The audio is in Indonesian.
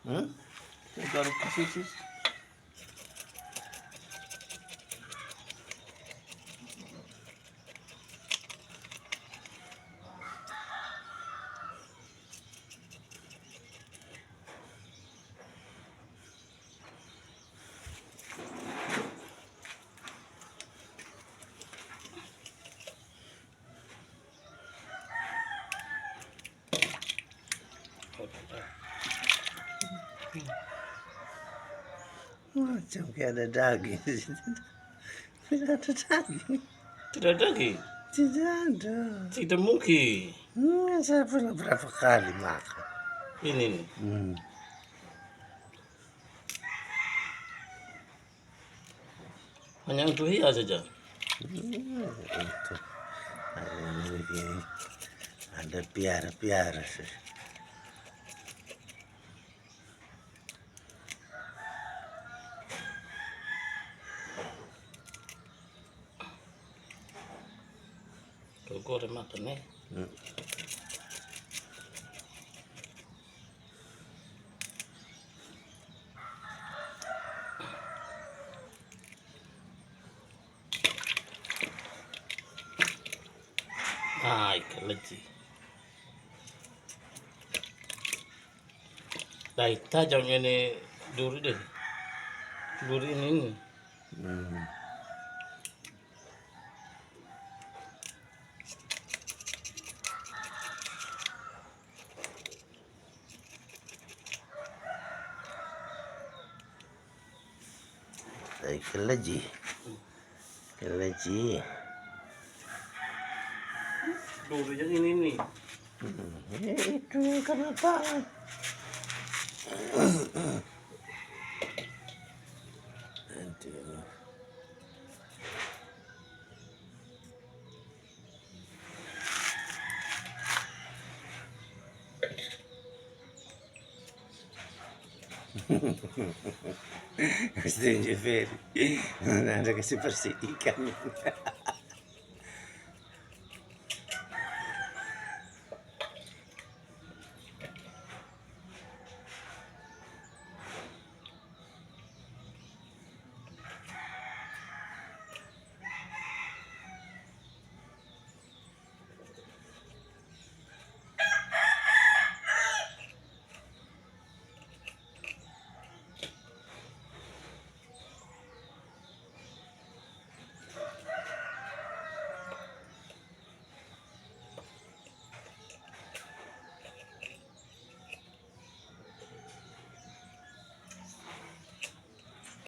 Hmm? Garuk kasih. Macam kayak ada daging di situ. Tidak ada daging. Tidak ada lagi. Tidak ada. Tidak mungkin. Saya pernah berapa kali makan. Ini nih. Hanya untuk hias saja. Itu ada yang begini. Ada piara-piara. Kau goreng makan nih. Ikan lagi. Dah tajamnya nih duri deh. Duri ini. Ikan lagi. Duri yang ini nih. Itu kenapa? Aduh. Setuju, Fer. Ada kasih bersih ikan.